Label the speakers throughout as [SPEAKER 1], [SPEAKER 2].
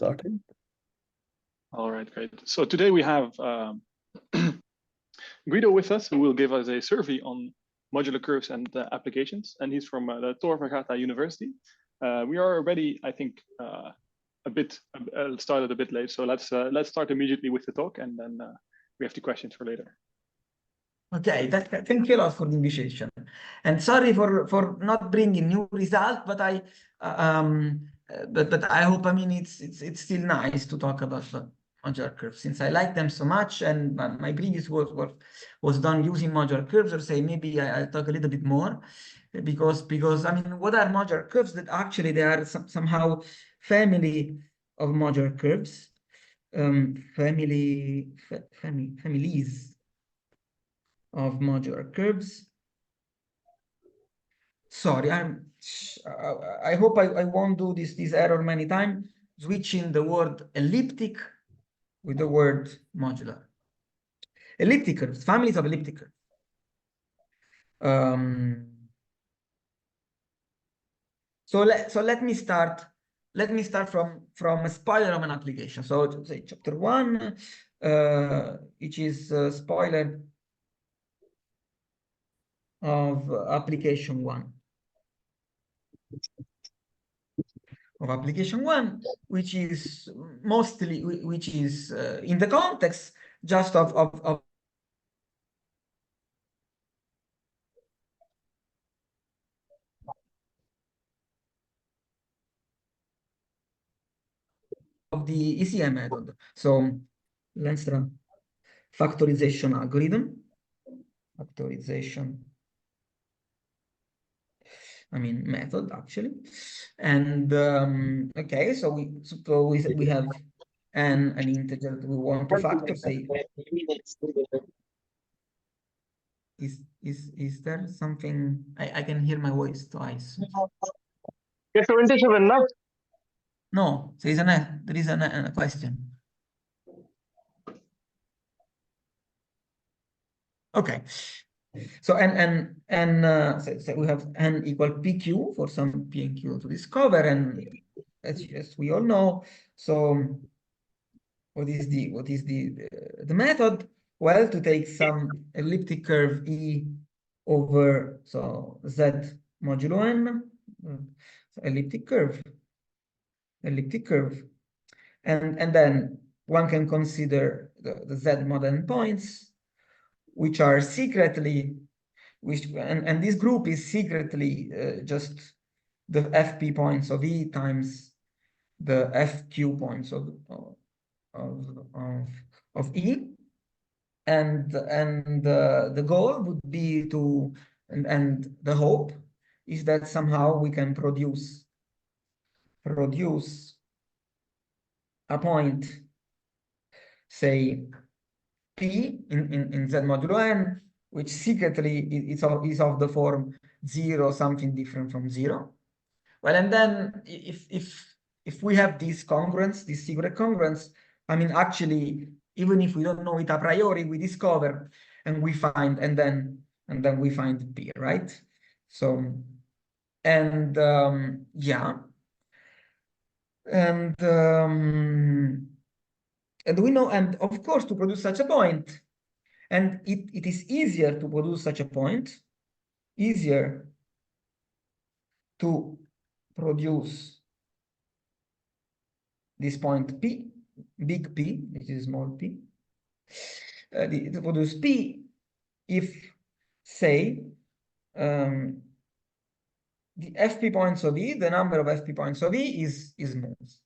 [SPEAKER 1] starting.
[SPEAKER 2] All right, great. So today we have Guido with us, who will give us a survey on modular curves and applications. And he's from the Tor Vergata University. We are already, I think, started a bit late. So let's start immediately with the talk, and then we have the questions for later.
[SPEAKER 3] Okay, thank you a lot for the invitation, and sorry for not bringing new results, but I hope, I mean, it's still nice to talk about modular curves since I like them so much, and my previous work was done using modular curves. Or say maybe I'll talk a little bit more because I mean, what are modular curves? That actually they are somehow family of modular curves, families of modular curves. Sorry, I hope I won't do this error many times, switching the word elliptic with the word modular. Elliptic curves, families of elliptic curves. So let me start. Let me start from a spoiler of an application. So to say chapter 1, which is a spoiler of application 1. Of application 1, which is mostly in the context just of the ECM method. So Lenstra factorization algorithm. Method actually. And okay, so we suppose we have an integer that we want to factor. Say, is there something? I can hear my voice twice. No, there is a question. Okay. So so we have n equal pq for some p and q to discover, and as we all know, so what is the method? Well, to take some elliptic curve E over so z modulo n, elliptic curve, and then one can consider the z mod n points, which are secretly, and this group is secretly just the fp points of E times the fq points of E, and the goal would be to, and the hope is that somehow we can produce a point, say P in Z modulo n, which secretly is of the form 0 something different from 0. Well, and then if we have this congruence, this secret congruence, I mean, actually, even if we don't know it a priori, we discover and we find, and then we find P, right? So, and yeah, and we know, and of course, to produce such a point, and it is easier to produce such a point, easier to produce this point P, big P, which is small p, to produce P if, say, the fp points of E, the number of fp points of E is smooth.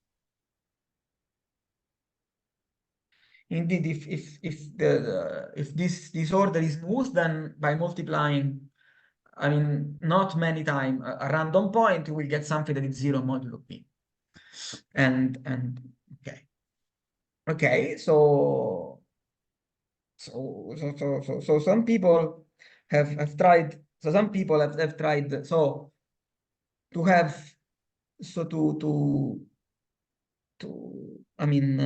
[SPEAKER 3] Indeed, if this order is smooth, then by multiplying, I mean, not many times a random point, you will get something that is 0 modulo P. And okay, so some people have tried. So some people have tried. So to have, so to I mean,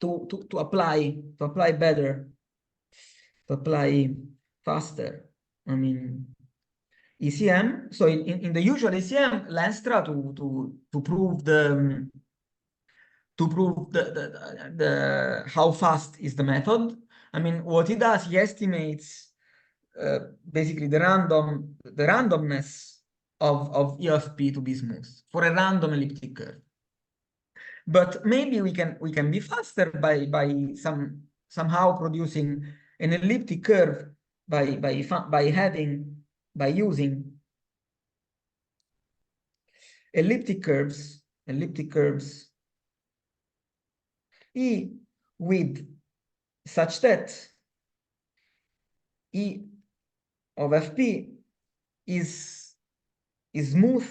[SPEAKER 3] to apply better, to apply faster, I mean, ECM. So in the usual ECM, Lenstra to prove the to prove the how fast is the method. I mean, what he does, he estimates basically the randomness of E of P to be smooth for a random elliptic curve. But maybe we can be faster by somehow producing an elliptic curve by using elliptic curves E with such that E of Fp is smooth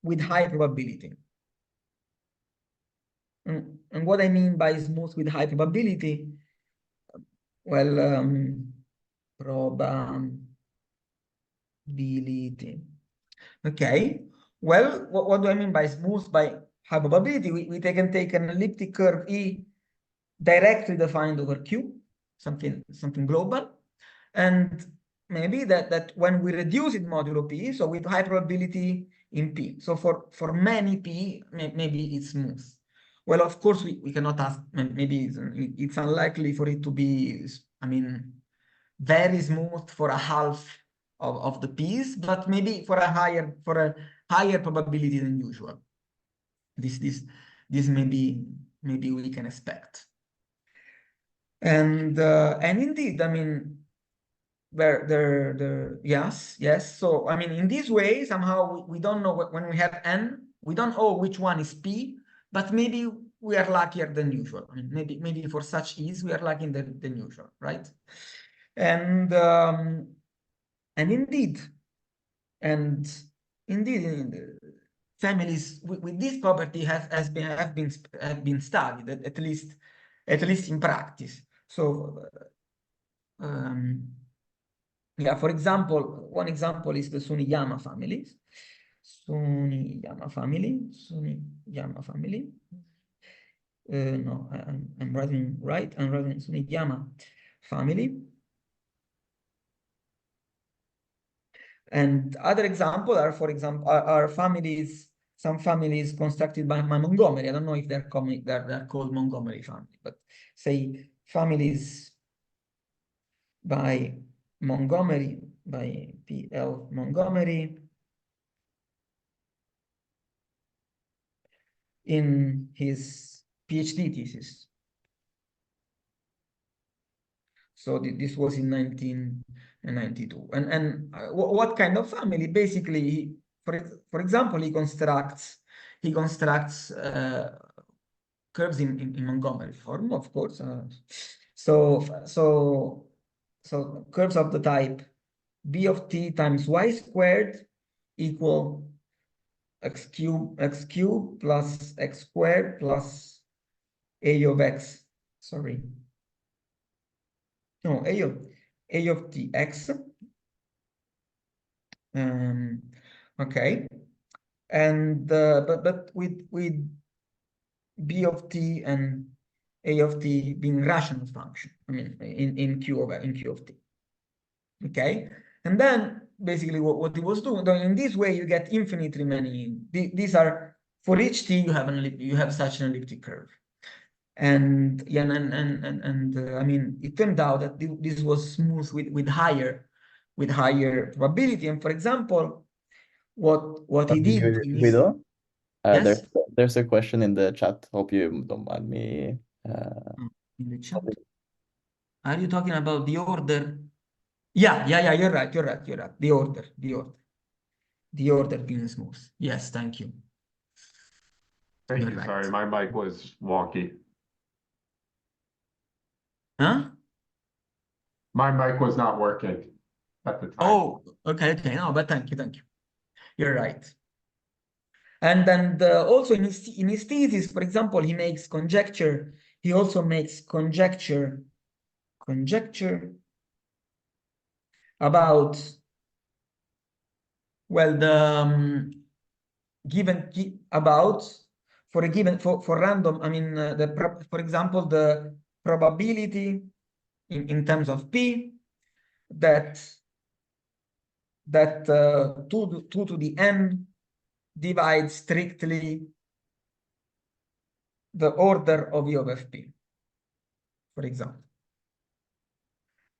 [SPEAKER 3] with high probability. And what I mean by smooth with high probability, well, probability. Okay. Well, what do I mean by smooth by high probability? We can take an elliptic curve E directly defined over Q, something global, and maybe that when we reduce it modulo P, so with high probability in P. So for many P, maybe it's smooth. Well, of course, we cannot ask, maybe it's unlikely for it to be, I mean, very smooth for a half of the P's, but maybe for a higher probability than usual. This maybe we can expect. And indeed, I mean, yes. So I mean, in this way, somehow we don't know when we have n, we don't know which one is P, but maybe we are luckier than usual. I mean, maybe for such ease we are luckier than usual, right? And indeed, families with this property have been studied at least in practice. So yeah, for example, one example is the Suniyama families. Suniyama family. No, I'm writing right. I'm writing Suniyama family. And other examples are, for example, are families. Some families constructed by Montgomery. I don't know if they're called Montgomery family, but say families by Montgomery, by P.L. Montgomery, in his PhD thesis. So this was in 1992. And what kind of family? Basically, for example, he constructs curves in Montgomery form, of course. So curves of the type b of t times y squared equal x cube plus x squared plus a of x. Sorry. No, a of t x. Okay. And but with b of t and a of t being rational function. I mean, in q of t. Okay, and then basically what he was doing in this way, you get infinitely many. These are for each t you have such an elliptic curve, and yeah, and I mean, it turned out that this was smooth with higher probability. And for example, what he did in his,
[SPEAKER 1] Guido,
[SPEAKER 3] yes,
[SPEAKER 1] there's a question in the chat. Hope you don't mind me.
[SPEAKER 3] In the chat, are you talking about the order? Yeah, you're right. The order being smooth. Yes, thank you.
[SPEAKER 4] Thank
[SPEAKER 3] You're
[SPEAKER 4] you.
[SPEAKER 3] right.
[SPEAKER 4] Sorry, my mic was wonky.
[SPEAKER 3] Huh?
[SPEAKER 4] My mic was not working at the time.
[SPEAKER 3] Oh, okay. No, but thank you. You're right. And then also in his thesis, for example, he makes conjecture. He also makes conjecture about, well, the about for a given for random. I mean, for example, the probability in terms of p that 2 to the n divides strictly the order of E of fp, for example.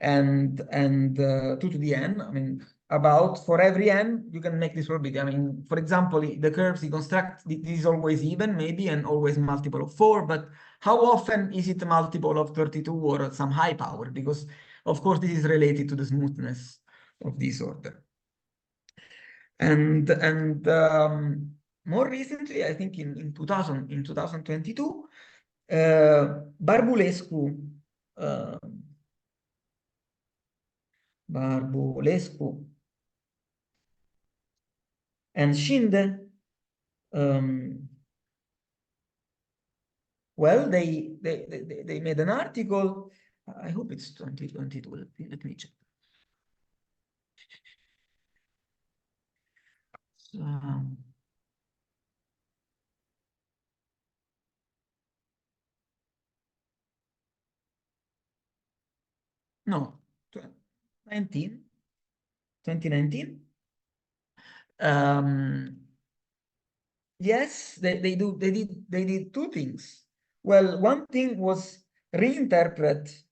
[SPEAKER 3] And 2 to the n, I mean, about for every n, you can make this probability. I mean, for example, the curves you construct, this is always even, maybe, and always multiple of 4, but how often is it a multiple of 32 or some high power? Because, of course, this is related to the smoothness of this order. And more recently, I think in 2022, Barbulescu and Schinde, well, they made an article. I hope it's 2022. Let me check. No, 2019. Yes, they did two things. Well, one thing was reinterpret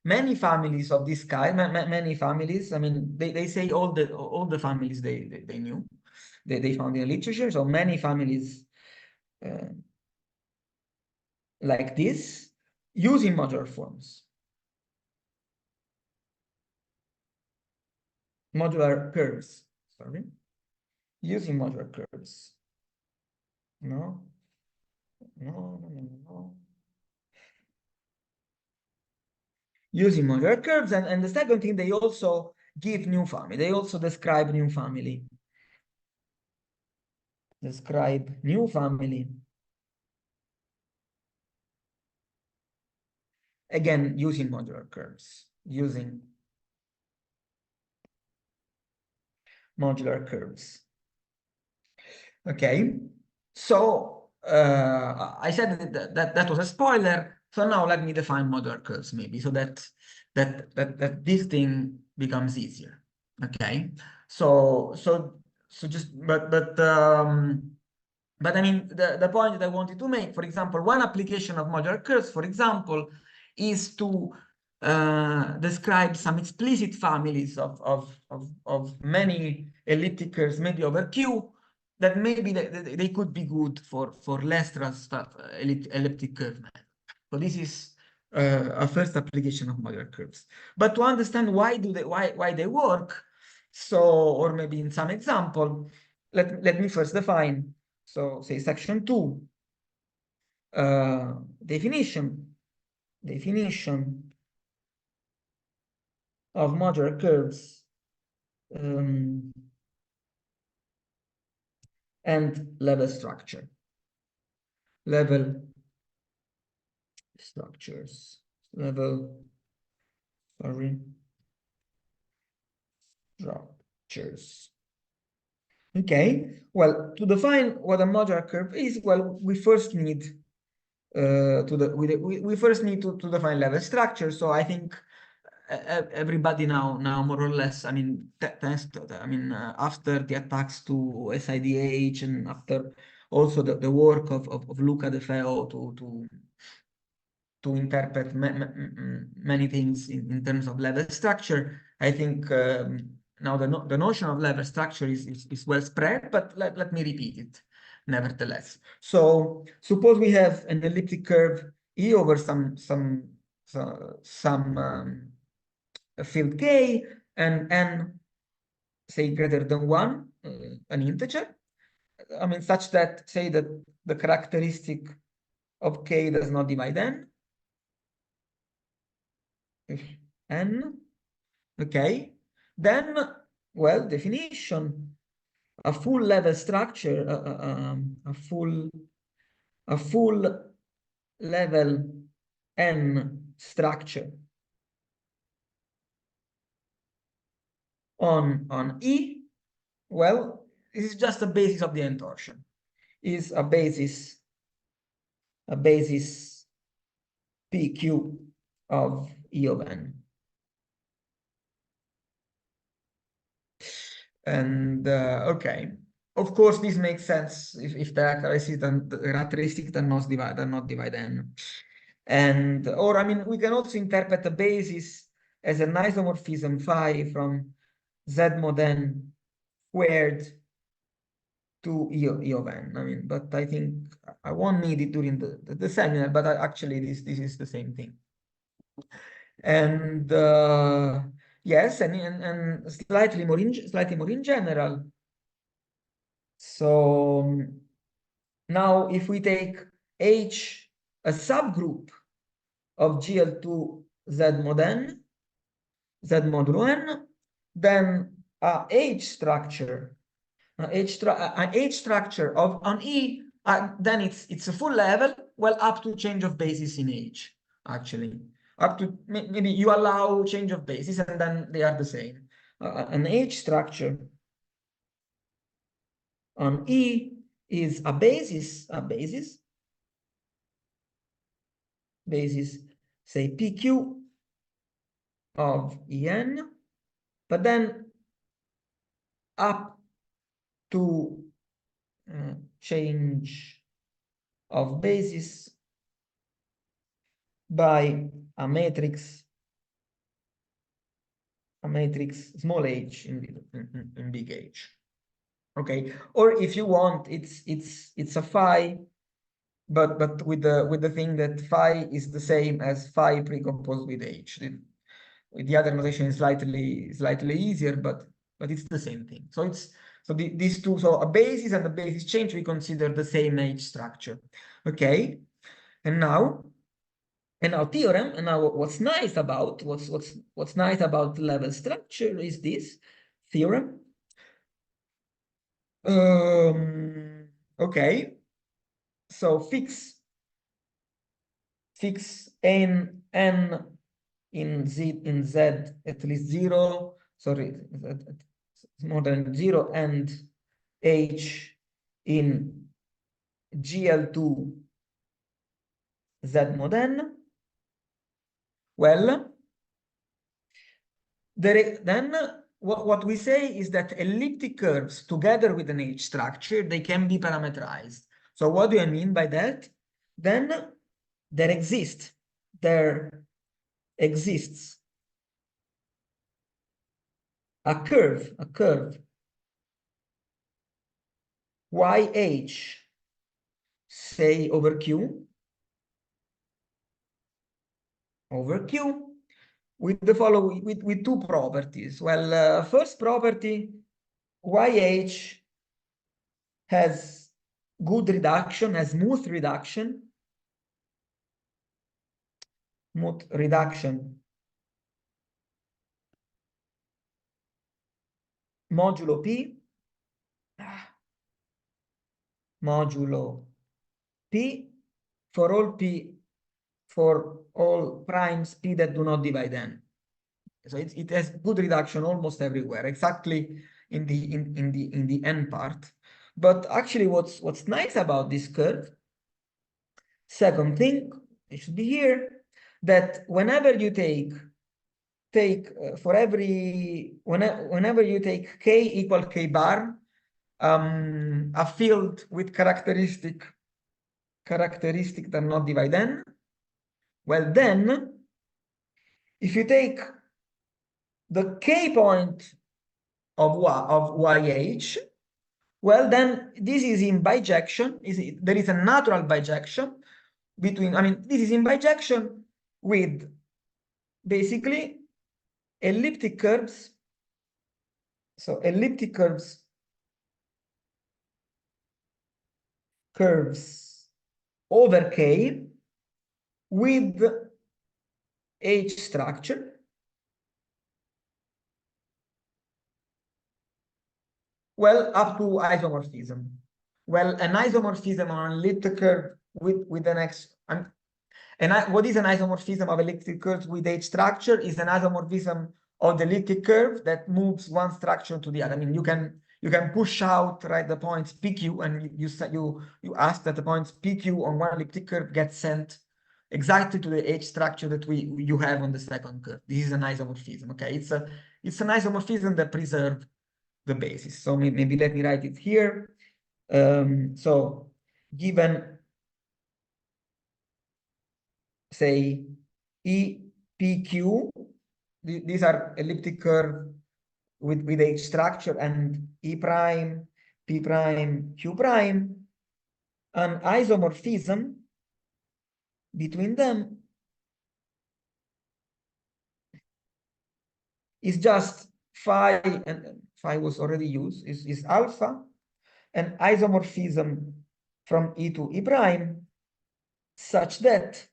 [SPEAKER 3] many families of this kind, many families. I mean, they say all the families they knew, they found in the literature. So many families like this using modular forms, modular curves. Sorry, using modular curves. No. Using modular curves, and the second thing, they also give new family. They also describe new family. Describe new family. Again, using modular curves. Using modular curves. Okay, so I said that was a spoiler. So now let me define modular curves, maybe, so that this thing becomes easier. Okay, so just but I mean, the point that I wanted to make, for example, one application of modular curves, for example, is to describe some explicit families of many elliptic curves, maybe over Q, that maybe they could be good for Lestra's elliptic curve method. So this is a first application of modular curves. But to understand why they work, so, or maybe in some example, let me first define. So say section 2, definition of modular curves and level structure. Level structures. Structures. Okay, well, to define what a modular curve is, well, we first need we first need to define level structure. So I think everybody now more or less, I mean, thanks to after the attacks to SIDH and after also the work of Luca De Feo to interpret many things in terms of level structure, I think now the notion of level structure is well spread, but let me repeat it nevertheless. So suppose we have an elliptic curve E over some field K and N, say, greater than 1, an integer. I mean, such that, say, that the characteristic of K does not divide N. If N, okay, then, well, definition, a full level structure, a full level N structure on E, well, this is just a basis of the N torsion, is a basis PQ of E of N. And okay, of course, this makes sense if the characteristic does not divide n. And, or I mean, we can also interpret the basis as an isomorphism phi from Z mod n squared to E of n. I mean, but I think I won't need it during the seminar, but actually this is the same thing. And yes, and slightly more in general. So now if we take H a subgroup of GL2 Z mod n, Z modulo n, then a H structure of on E, then it's a full level, well, up to change of basis in H, actually. Up to maybe you allow change of basis and then they are the same. An H structure on E is a basis, say PQ of En, but then up to change of basis by a matrix small h in big H. Okay, or if you want, it's a phi, but with the thing that phi is the same as phi precomposed with H. With the other notation is slightly easier, but it's the same thing. So these two, so a basis and a basis change, we consider the same H structure. Okay, and now theorem. And now what's nice about the level structure is this theorem. Okay, so fix n in z at least 0, sorry, it's more than 0, and H in GL2 Z mod n. Well, then what we say is that elliptic curves together with an H structure, they can be parametrized. So what do I mean by that? Then there exists a curve YH, say over Q with the following, with two properties. Well, first property, YH has good reduction, has smooth reduction modulo P for all primes P that do not divide n. So it has good reduction almost everywhere, exactly in the n part. But actually what's nice about this curve, second thing, it should be here, that whenever you take for every whenever you take k equal k bar, a field with characteristic that not divide n, well, then if you take the k point of YH, well, then this is in bijection. There is a natural bijection between, I mean, this is in bijection with basically elliptic curves. So elliptic curves over K with H structure. Well, up to isomorphism. Well, an isomorphism on an elliptic curve with an X. What is an isomorphism of elliptic curves with H structure? Is an isomorphism of the elliptic curve that moves one structure to the other. I mean, you can push out, right, the points PQ, and you ask that the points PQ on one elliptic curve get sent exactly to the H structure that you have on the second curve. This is an isomorphism. Okay, it's an isomorphism that preserves the basis. So maybe let me write it here. So given, say, EPQ, these are elliptic curve with H structure, and E prime, P prime, Q prime, an isomorphism between them is just phi, and phi was already used, is alpha, an isomorphism from E to E prime, such that,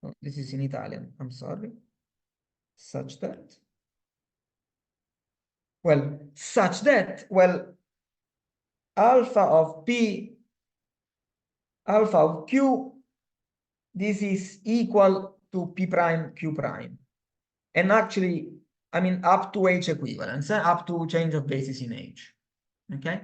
[SPEAKER 3] oh, this is in Italian, I'm sorry, such that, well, alpha of P, alpha of Q, this is equal to P prime, Q prime. And actually, I mean, up to H equivalence, up to change of basis in H, okay?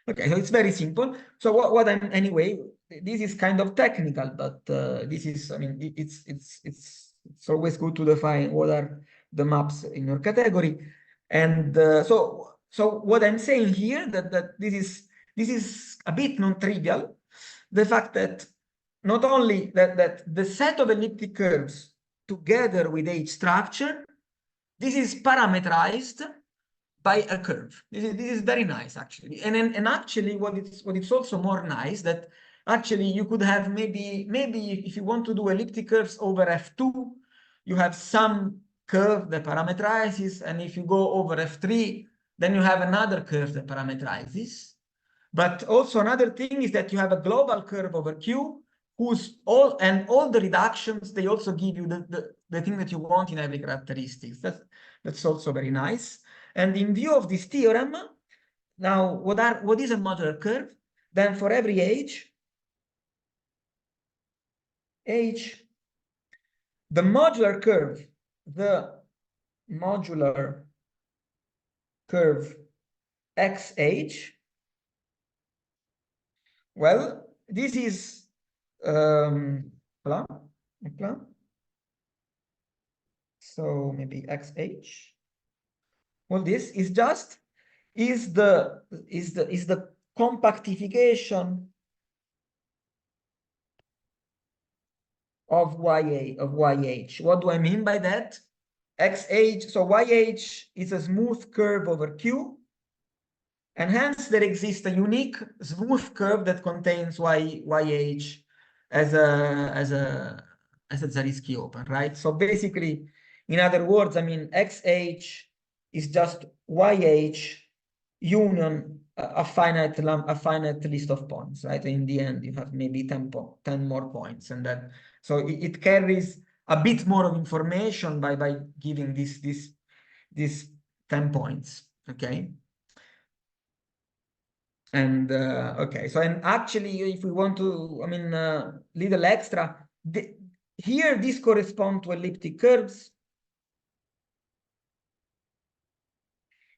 [SPEAKER 3] Okay, so it's very simple. So what I'm, anyway, this is kind of technical, but this is, I mean, it's always good to define what are the maps in your category. And so what I'm saying here, that this is a bit non-trivial, the fact that not only that the set of elliptic curves together with H structure, this is parametrized by a curve. This is very nice, actually. And actually, what it's also more nice, that actually you could have maybe if you want to do elliptic curves over F2, you have some curve that parametrizes, and if you go over F3, then you have another curve that parametrizes. But also another thing is that you have a global curve over Q, whose all the reductions, they also give you the thing that you want in every characteristics. That's also very nice. And in view of this theorem, now what is a modular curve? Then for every H, the modular curve XH, well, this is so maybe XH. Well, this is just the compactification of YH. What do I mean by that? XH, so YH is a smooth curve over Q, and hence there exists a unique smooth curve that contains YH as a Zariski open, right? So basically, in other words, I mean, XH is just YH union a finite list of points, right? In the end, you have maybe 10 more points, and that, so it carries a bit more of information by giving these 10 points, okay? And okay, so, and actually, if we want to, I mean, little extra, here these correspond to elliptic curves.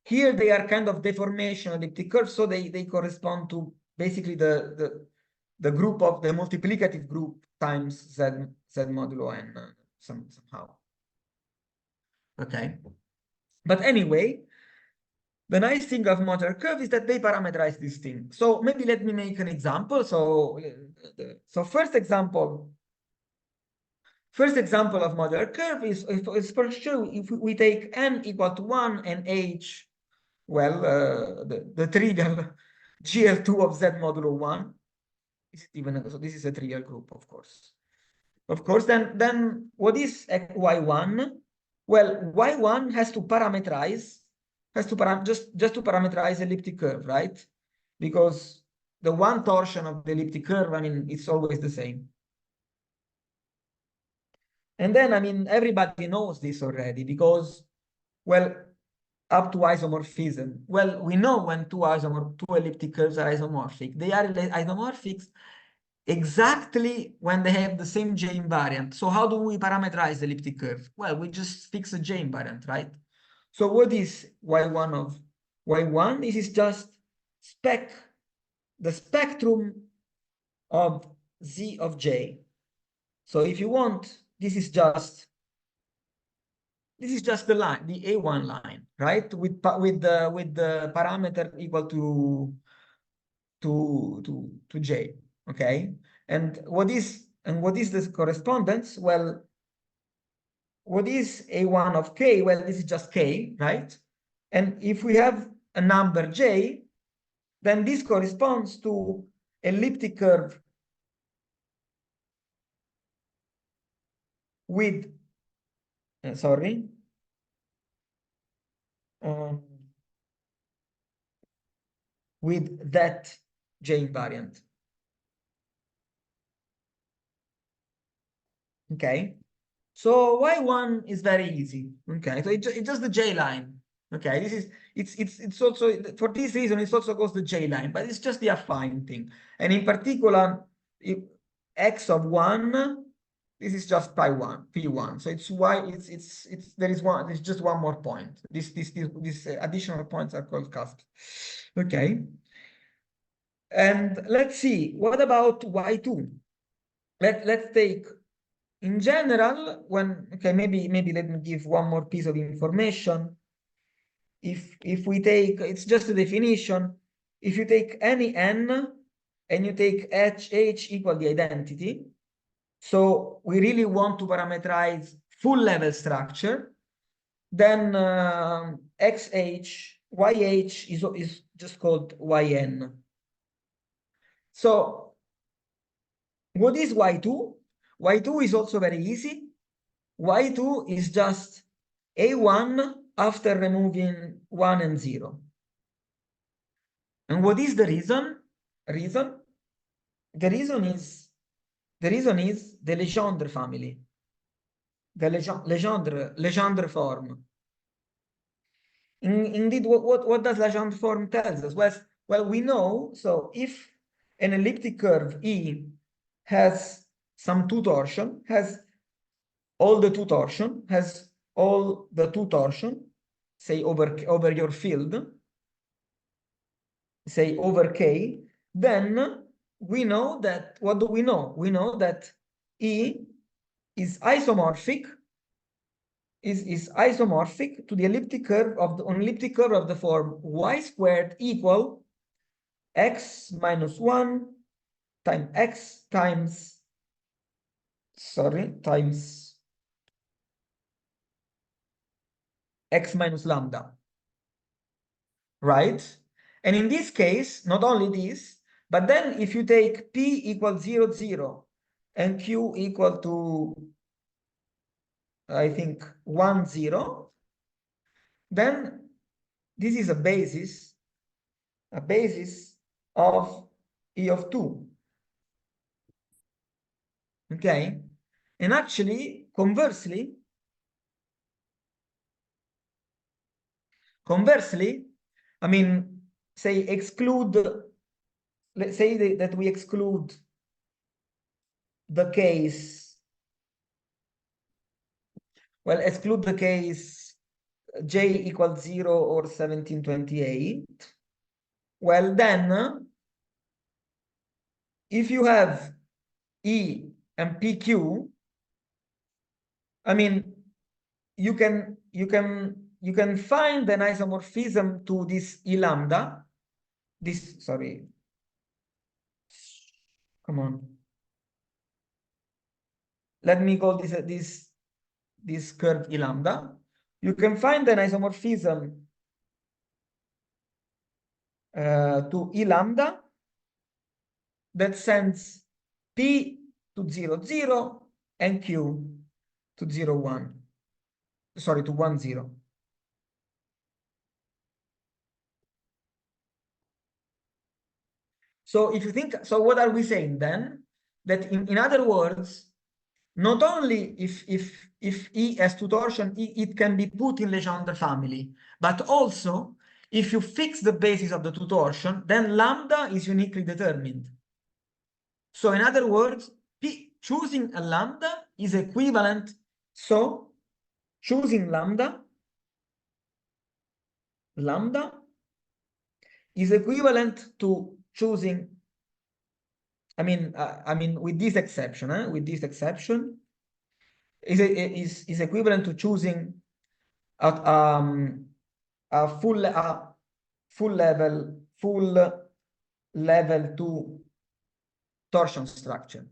[SPEAKER 3] Here they are kind of deformation elliptic curves, so they correspond to basically the group of the multiplicative group times z modulo n somehow. Okay, but anyway, the nice thing of modular curve is that they parameterize this thing. So maybe let me make an example. So first example of modular curve is for sure if we take n equal to 1 and h, well, the trivial GL2 of z modulo 1. Is it even, so this is a trivial group, of course. Of course, then what is y1? Well, y1 has to parameterize, just to parameterize elliptic curve, right? Because the one torsion of the elliptic curve, I mean, it's always the same. And then, I mean, everybody knows this already because, well, up to isomorphism. Well, we know when two elliptic curves are isomorphic. They are isomorphic exactly when they have the same J invariant. So how do we parameterize the elliptic curve? Well, we just fix a J invariant, right? So what is y1 of y1? This is just the spectrum of Z of J. So if you want, this is just this is just the line, the A1 line, right? With the parameter equal to J, okay? And what is this correspondence? Well, what is A1 of K? Well, this is just K, right? And if we have a number J, then this corresponds to elliptic curve with, with that J invariant. Okay, so Y1 is very easy. Okay, so it's just the J line. Okay, this is it's also, for this reason it's also called the J line, but it's just the affine thing. And in particular, if x of 1, this is just P1. So it's why there's just one more point. These additional points are called cusps. Okay. And let's see, what about Y2? Let's take, in general, maybe let me give one more piece of information. If we take, it's just a definition. If you take any n and you take h equal the identity, so we really want to parameterize full level structure, then YH is just called YN. So what is Y2? Y2 is also very easy. Y2 is just A1 after removing 1 and 0. And what is the reason? The reason is the Legendre family, the Legendre form. Indeed, what does Legendre form tells us? Well, we know, so if an elliptic curve E has some two torsion, has all the two torsion, say over your field, say over K, then we know that, what do we know? We know that E is isomorphic, is isomorphic to the elliptic curve of the form y squared equal x minus 1 times x times x minus lambda, right? And in this case, not only this, but then if you take p equals 0, 0, and q equal to, I think, 1, 0, then this is a basis of E of 2. Okay? And actually, conversely, I mean, say exclude, let's say that we exclude the case, well, exclude the case J equals 0 or 1728. Well, then, if you have E and PQ, I mean, you can find an isomorphism to this E lambda. Come on. Let me call this curve E lambda. You can find an isomorphism to E lambda that sends P to 0, 0 and Q to 0, 1. Sorry, to 1, 0. So if you think, so what are we saying then? That in other words, not only if E has two torsion, it can be put in Legendre family, but also if you fix the basis of the two torsion, then lambda is uniquely determined. So in other words, choosing a lambda is equivalent. So choosing lambda is equivalent to choosing, I mean with this exception, is equivalent to choosing a full level 2 torsion structure,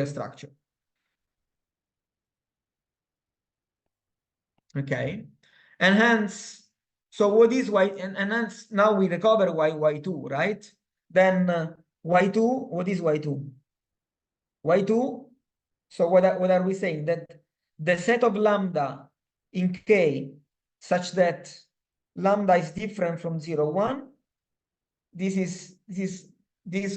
[SPEAKER 3] structure. Okay, and hence, so what is y, and hence now we recover y2, right? Then y2, what is y2? Y2, so what are we saying? That the set of lambda in K such that lambda is different from 0, 1, this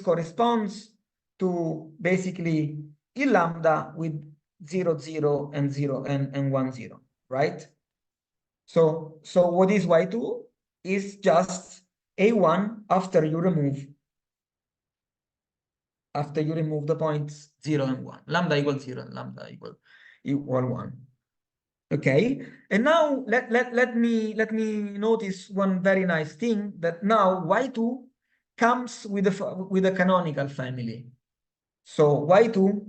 [SPEAKER 3] corresponds to basically E lambda with 0, 0 and 0 and 1, 0, right? So what is y2 is just a1 after you remove the points 0 and 1, lambda equals 0 and lambda equal 1. Okay, and now let me notice one very nice thing, that now y2 comes with a canonical family. So y2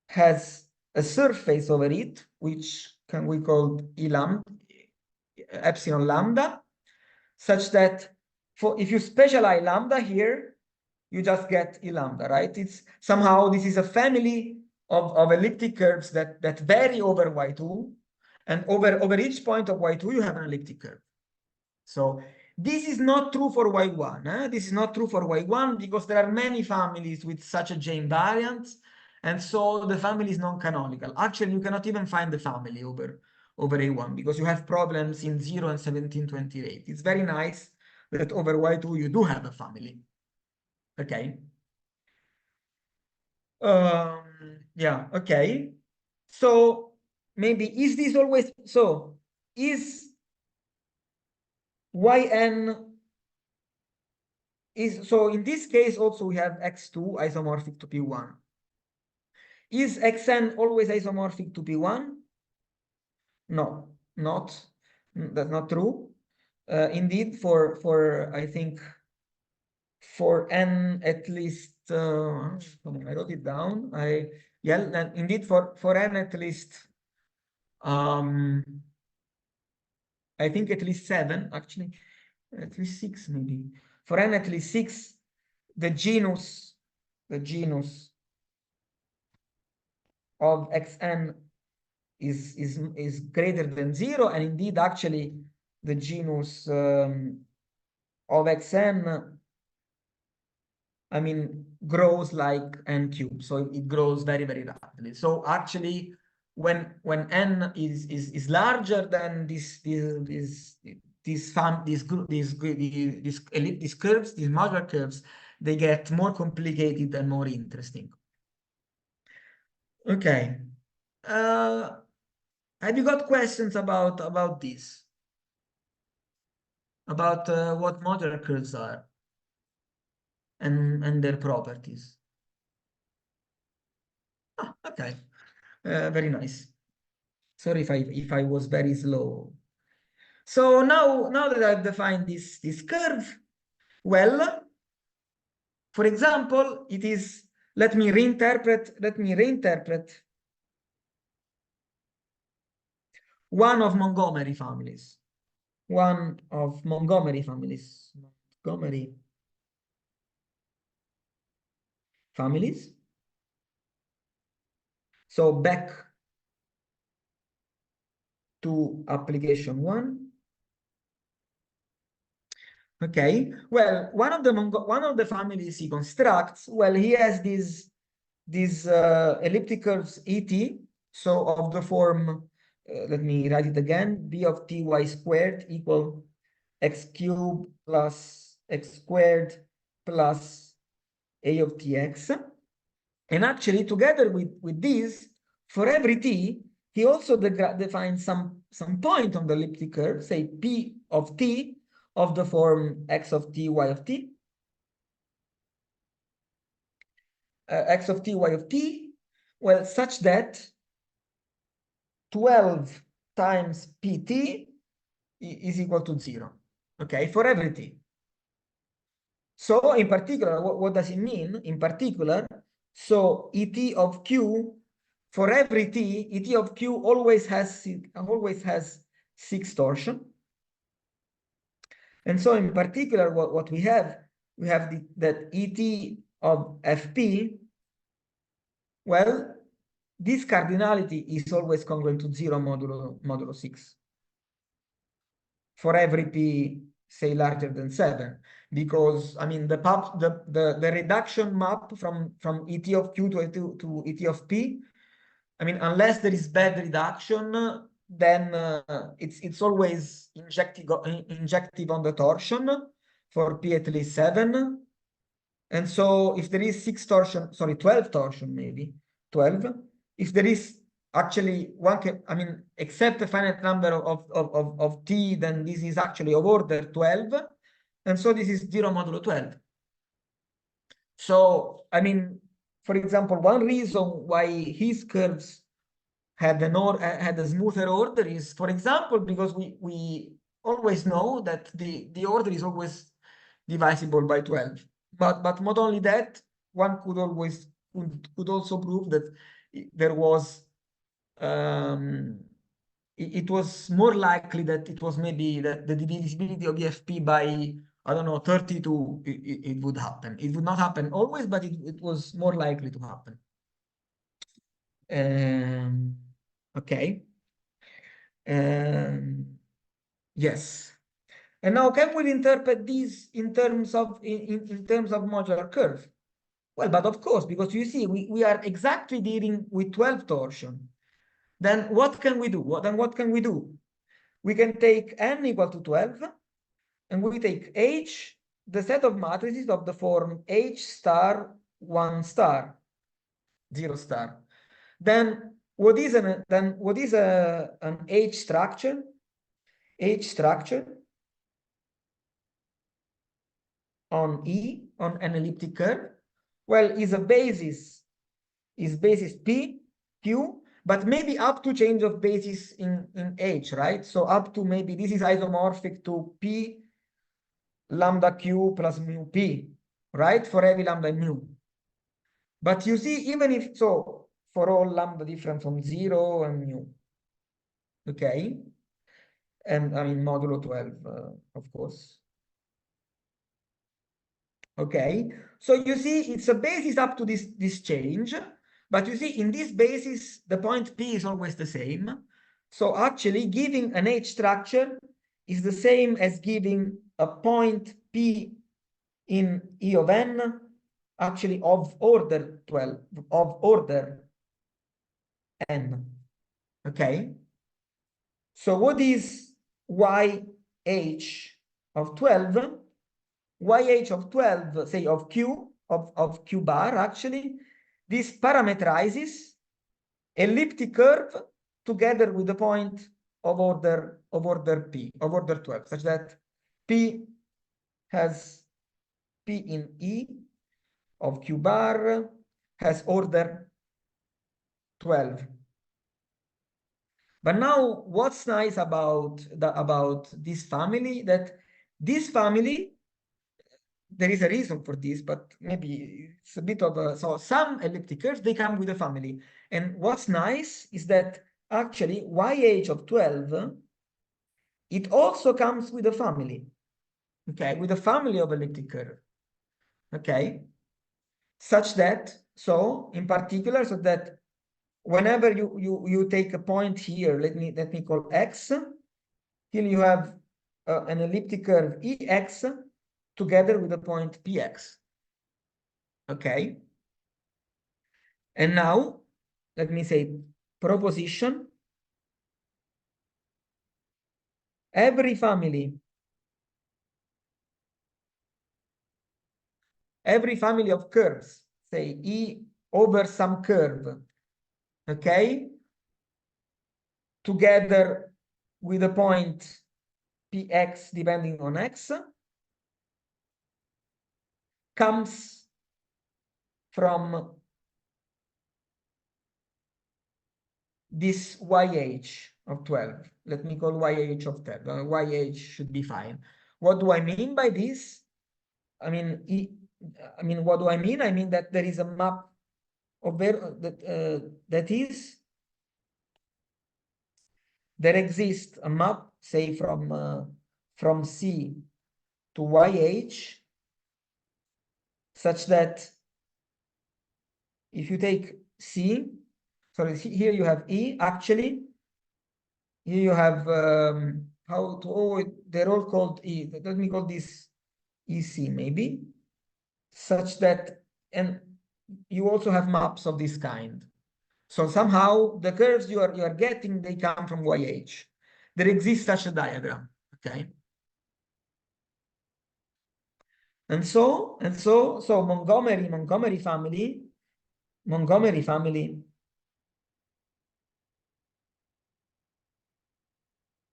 [SPEAKER 3] has a surface over it, which can we call E lambda, epsilon lambda, such that if you specialize lambda here, you just get E lambda, right? It's somehow, this is a family of elliptic curves that vary over y2, and over each point of y2 you have an elliptic curve. So this is not true for y1. This is not true for y1 because there are many families with such a J invariant, and so the family is non-canonical. Actually, you cannot even find the family over a1 because you have problems in 0 and 1728. It's very nice that over y2 you do have a family. Okay. Yeah, okay. So maybe is this always so? Is yn is so in this case also we have x2 isomorphic to p1. Is xn always isomorphic to p1? No, that's not true. Indeed, for I think for n at least I wrote it down. Indeed for n at least I think at least 7, actually at least 6 maybe. For n at least 6, the genus of xn is greater than 0, and indeed actually the genus of xn, I mean, grows like n cubed, so it grows very, very rapidly. So actually, when n is larger than these curves, these modular curves, they get more complicated and more interesting. Okay. Have you got questions about this? About what modular curves are and their properties? Okay, very nice. Sorry if I was very slow. So now that I've defined this curve, well, for example, it is, let me reinterpret one of Montgomery families. Montgomery families. So back to application 1. Okay, well, one of the families he constructs, well, he has these elliptic curves ET, so of the form, let me write it again, b of ty squared equal x cubed plus x squared plus a of tx. And actually, together with these, for every t, he also defines some point on the elliptic curve, say p of t, of the form x of t, y of t, x of t, y of t, well, such that 12 times pt is equal to 0, okay, for every t. So in particular, what does it mean? In particular, so et of q for every t, Et of q always has 6 torsion. And so in particular, what we have that Et of Fp, well, this cardinality is always congruent to 0 modulo 6 for every p, say, larger than 7, because I mean the reduction map from Et of q to Et of p, I mean, unless there is bad reduction, then it's always injective on the torsion for p at least 7. And so if there is 6 torsion, sorry, 12 torsion, maybe 12, if there is actually one can, I mean, except a finite number of t, then this is actually of order 12. And so this is 0 modulo 12. So, I mean, for example, one reason why his curves had a smoother order is, for example, because we always know that the order is always divisible by 12. But not only that, one could also prove that there was it was more likely that it was maybe that the divisibility of EFP by, I don't know, 32 it would happen. It would not happen always, but it was more likely to happen. Okay. Yes. And now, can we interpret these in terms of modular curve? Well, but of course, because you see, we are exactly dealing with 12 torsion. Then what can we do? What can we do? We can take n equal to 12, and we take H, the set of matrices of the form H star 1 star 0 star. Then what is an H structure? H structure on E on an elliptic curve, well, is basis P, Q, but maybe up to change of basis in H, right? So up to maybe this is isomorphic to P lambda Q plus mu P, right? For every lambda and mu. But you see, even if so, for all lambda different from 0 and mu, okay? And I mean modulo 12, of course. Okay, so you see it's a basis up to this change, but you see in this basis the point P is always the same. So actually giving an H structure is the same as giving a point P in E of n, actually of order 12, of order n. Okay, so what is YH of 12? YH of 12, say of Q, of Q bar, actually, this parametrizes elliptic curve together with the point of order P, of order 12, such that P has P in E of Q bar has order 12. But now what's nice about this family, that this family, there is a reason for this, but maybe it's a bit of a, so some elliptic curves, they come with a family. And what's nice is that actually YH of 12, it also comes with a family, okay, with a family of elliptic curve, okay, such that, so in particular, so that whenever you take a point here, let me call X, here you have an elliptic curve EX, together with the point Px. Okay. And now, let me say proposition. Every family of curves, say E over some curve, okay, together with a point Px depending on X, comes from this YH of 12. Let me call YH of 12. YH should be fine. What do I mean by this? I mean, what do I mean? I mean that there is a map that is, there exists a map, say from C to YH, such that if you take C, sorry, here you have E, actually, here you have, they're all called E. Let me call this EC maybe, such that, and you also have maps of this kind. So somehow the curves you are getting, they come from YH. There exists such a diagram, okay? And so Montgomery family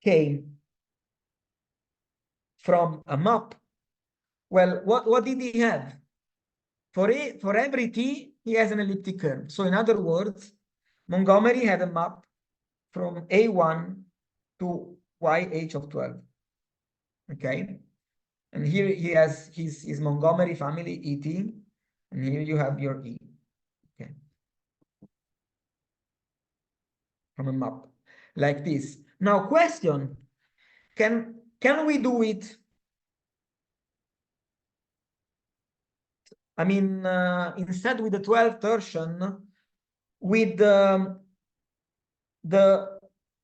[SPEAKER 3] came from a map. Well, what did he have? For every t, he has an elliptic curve. So in other words, Montgomery had a map from A1 to YH of 12. Okay? And here he has his Montgomery family, ET, and here you have your E. Okay. From a map like this. Now, question, can we do it? I mean, instead with the 12th torsion, with the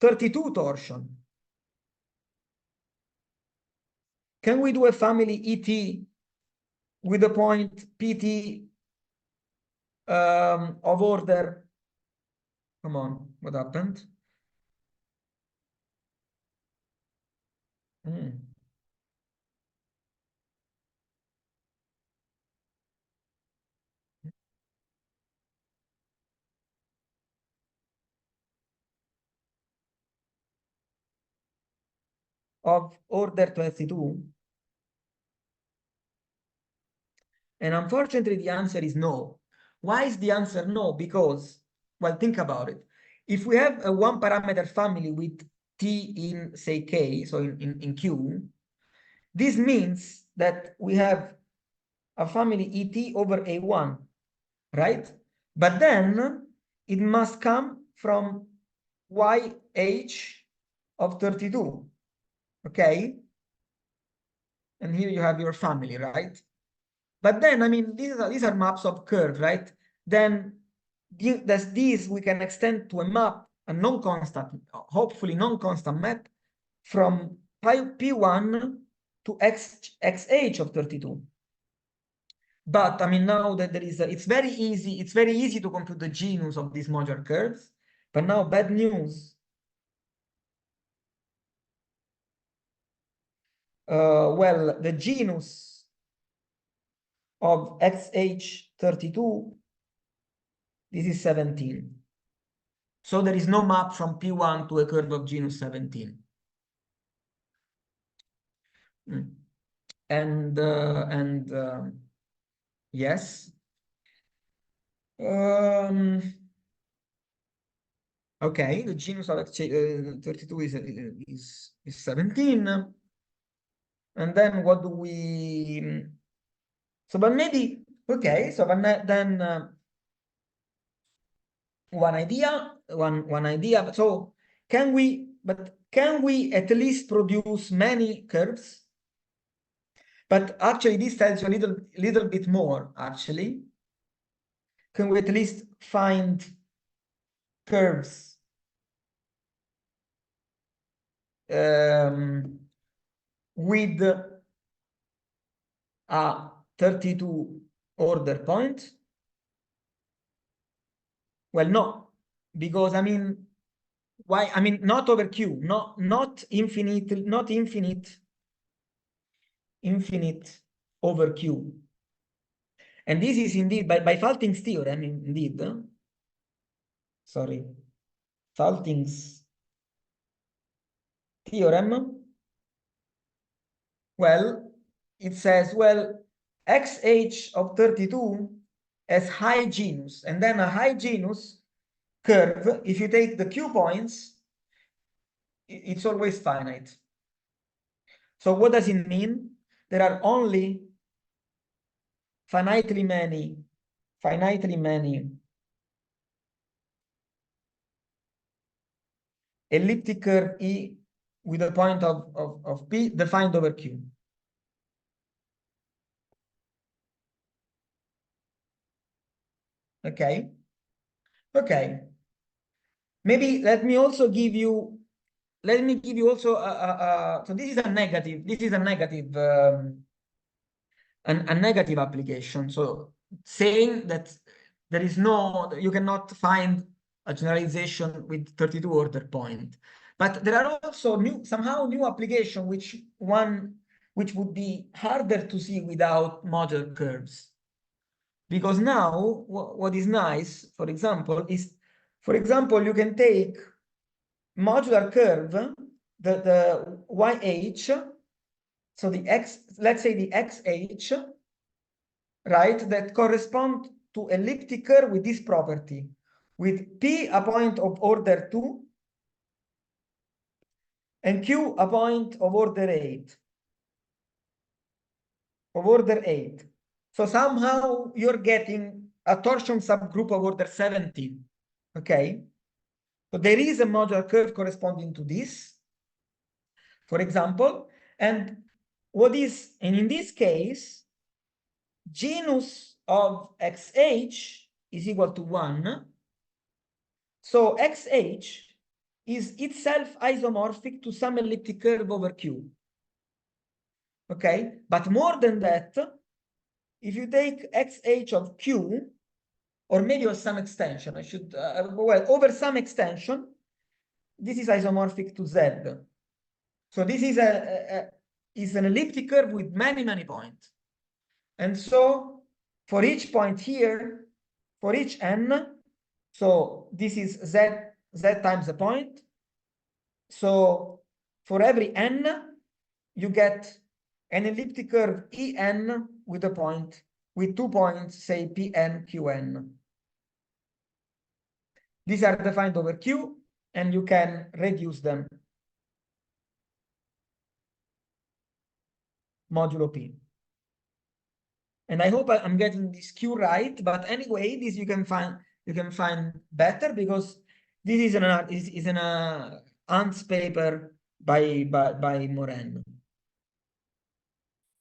[SPEAKER 3] 32 torsion. Can we do a family ET with a point PT of order? Come on, what happened? Of order 22? And unfortunately, the answer is no. Why is the answer no? Because, well, think about it. If we have a one parameter family with T in, say, K, so in Q, this means that we have a family ET over A1, right? But then it must come from YH of 32, okay? And here you have your family, right? But then, I mean, these are maps of curves, right? Then these we can extend to a map, a non-constant, hopefully non-constant map from P1 to XH of 32. But I mean, now that it's very easy to compute the genus of these modular curves. But now, bad news. Well, the genus of XH32, this is 17. So there is no map from P1 to a curve of genus 17. And yes. Okay, the genus of XH32 is 17. And then what do we... So, but maybe, okay, so then one idea. So can we at least produce many curves? But actually, this tells you a little bit more, actually. Can we at least find curves with a 32 order point? Well, no, because I mean, why? I mean, not over Q, not infinite over Q. And this is indeed by Falting's theorem, indeed. Sorry, Falting's theorem. Well, it says, well, XH of 32 has high genus, and then a high genus curve, if you take the Q points, it's always finite. So what does it mean? There are only finitely many elliptic curve E with a point of P defined over Q. Okay. Okay. Maybe let me give you also so this is a negative a negative application. So saying that you cannot find a generalization with 32 order point. But there are also somehow new application which would be harder to see without modular curves. Because now what is nice, for example, is you can take modular curve, the YH, so the X, let's say the XH, right, that correspond to elliptic curve with this property, with P a point of order 2 and Q a point of order 8. So somehow you're getting a torsion subgroup of order 17. Okay. So there is a modular curve corresponding to this, for example, and in this case, genus of XH is equal to 1. So XH is itself isomorphic to some elliptic curve over Q. Okay, but more than that, if you take XH of Q, or maybe of some extension, well, over some extension, this is isomorphic to Z. So this is an elliptic curve with many points. And so for each point here, for each n, so this is Z times a point. So for every n, you get an elliptic curve En with a point, with 2 points, say Pn, Qn. These are defined over Q, and you can reduce them modulo P. And I hope I'm getting this Q right, but anyway, this you can find better, because this is an Ant's paper by Moren.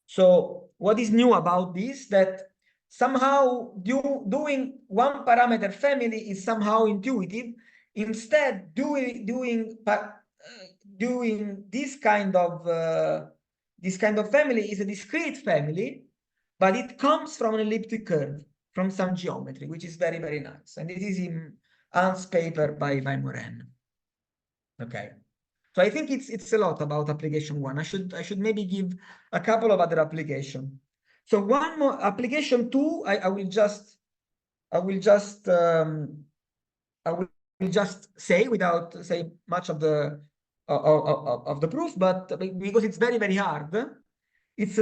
[SPEAKER 3] So what is new about this? That somehow doing one parameter family is somehow intuitive. Instead, doing this kind of family is a discrete family, but it comes from an elliptic curve, from some geometry, which is very nice. And it is in Ant's paper by Moren. Okay. So I think it's a lot about application 1. I should maybe give a couple of other applications. So one more application 2, I will just say without say much of the proof, but because it's very hard. It's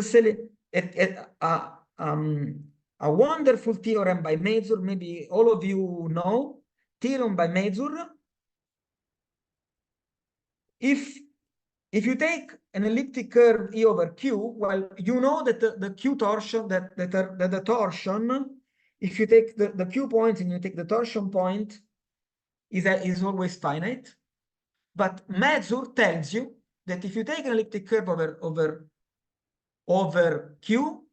[SPEAKER 3] a wonderful theorem by Mazur. Maybe all of you know theorem by Mazur. If you take an elliptic curve E over Q, well, you know that the Q torsion, that the torsion, if you take the Q points and you take the torsion point, is always finite. But Mazur tells you that if you take an elliptic curve over Q,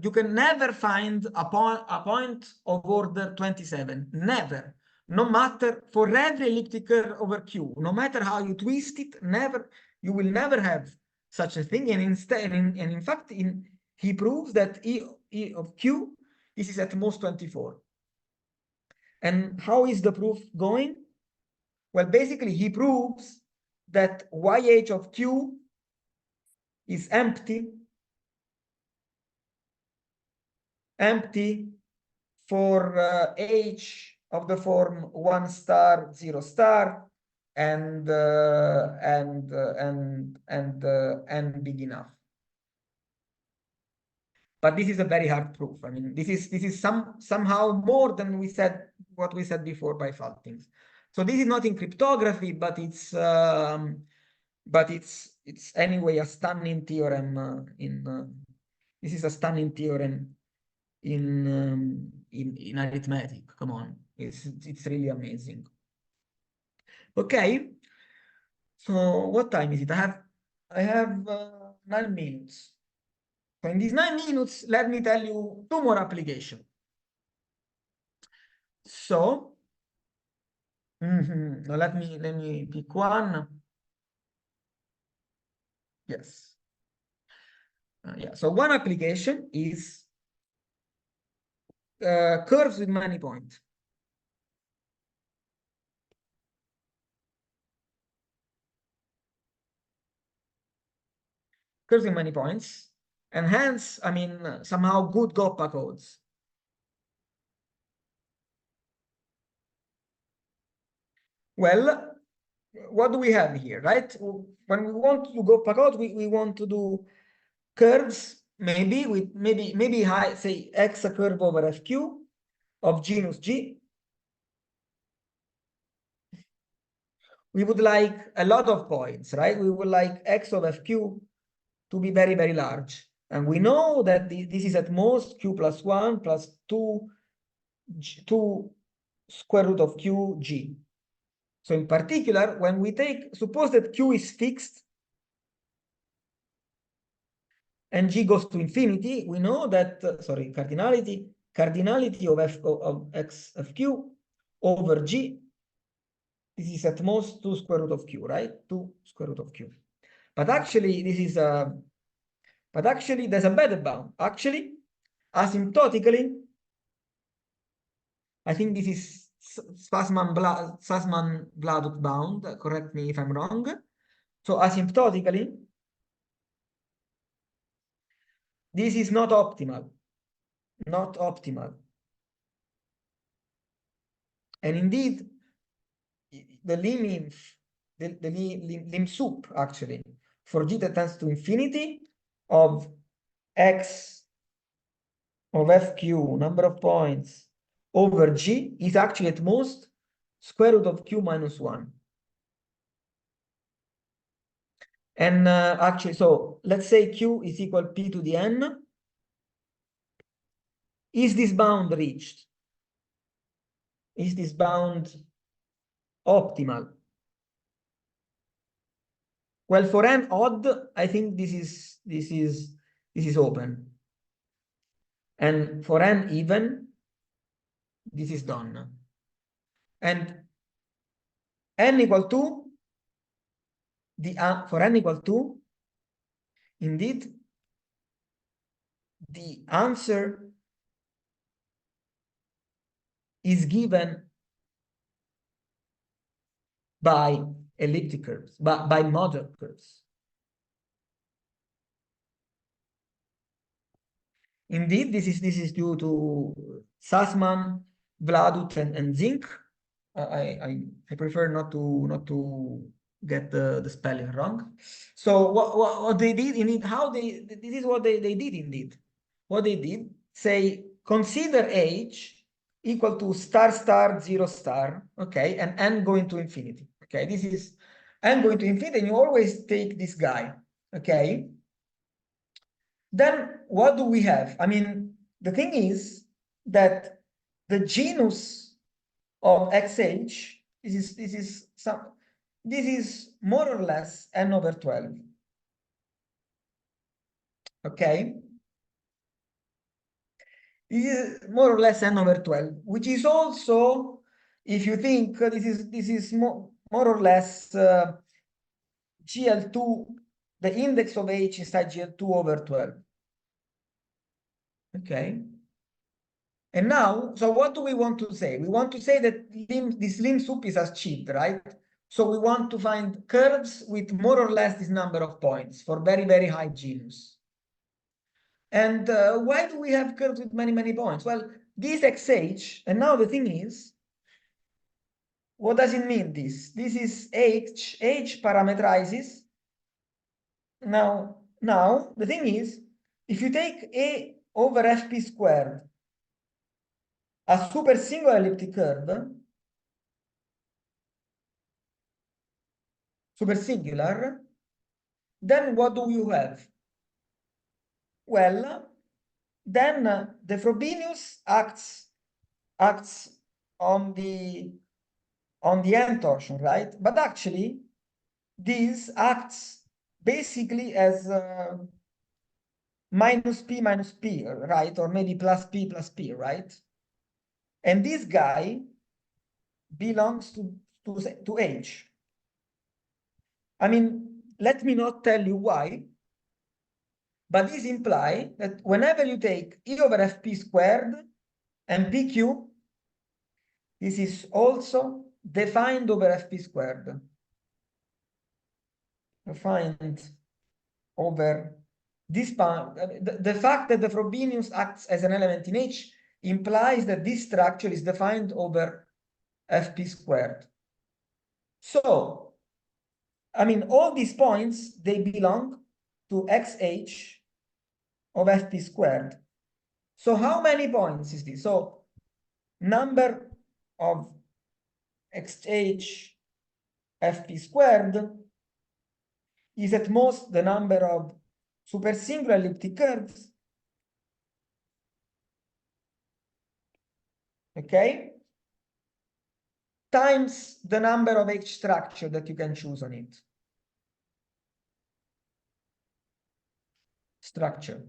[SPEAKER 3] you can never find a point of order 27. Never. No matter, for every elliptic curve over Q, no matter how you twist it, you will never have such a thing. And instead, in fact, he proves that E of Q is at most 24. And how is the proof going? Well, basically, he proves that YH of Q is empty for H of the form 1 star 0 star and n big enough. But this is a very hard proof. I mean, this is somehow more than what we said before by Faltings. So this is not in cryptography, but it's anyway a stunning theorem. This is a stunning theorem in arithmetic. Come on, it's really amazing. Okay. So what time is it? I have 9 minutes. So in these 9 minutes, let me tell you 2 more applications. So now let me pick one. Yes. Yeah. So one application is curves with many points. Curves with many points, and hence, I mean, somehow good GOPA codes. Well, what do we have here, right? When we want to do GOPA code, we want to do curves, maybe with maybe high, say x a curve over fq of genus G. We would like a lot of points, right? We would like x of fq to be very, very large. And we know that this is at most q plus 1 plus 2, 2 square root of q g. So in particular, when we take, suppose that q is fixed and g goes to infinity, we know that, sorry, cardinality of f of x of q over g, this is at most 2 square root of q, right? 2 square root of q. But actually, this is but actually there's a better bound. Actually, asymptotically, I think this is Tsfasman-Vla bound. Correct me if I'm wrong. So asymptotically, this is not optimal. Not optimal. And indeed, the lim sup actually for g that tends to infinity of x of fq, number of points, over g is actually at most square root of q minus 1. And actually, so let's say q is equal p to the n. Is this bound reached? Is this bound optimal? Well, for n odd, I think this is open. And for n even, this is done. And n equal to for n equal to, indeed, the answer is given by elliptic curves, by modular curves. Indeed, this is due to Tsfasman, Vla, and Zink. I prefer not to get the spelling wrong. So what they did indeed, this is what they did indeed. What they did, say, consider h equal to star star 0 star, okay, and n going to infinity. Okay, this is n going to infinity, and you always take this guy, okay. Then what do we have? I mean, the thing is that the genus of xh, this is more or less n over 12. Okay. This is more or less n over 12, which is also, if you think, this is more or less GL2, the index of h inside GL2 over 12. Okay. And now, so what do we want to say? We want to say that this lim sup is achieved, right? So we want to find curves with more or less this number of points for very, very high genus. And why do we have curves with many, many points? Well, this xh, and now the thing is, what does it mean, this? This is h parametrizes. Now, the thing is, if you take a over fp squared, a supersingular elliptic curve, supersingular, then what do you have? Well, then the Frobenius acts on the on the n torsion, right? But actually, this acts basically as minus p, right? Or maybe plus p, right? And this guy belongs to H. I mean, let me not tell you why, but this implies that whenever you take E over fp squared and pq, this is also defined over fp squared. Defined over this part. The fact that the Frobenius acts as an element in H implies that this structure is defined over fp squared. So, I mean, all these points, they belong to xh of fp squared. So how many points is this? So number of xh fp squared is at most the number of supersingular elliptic curves, okay, times the number of H structure that you can choose on it. Structure.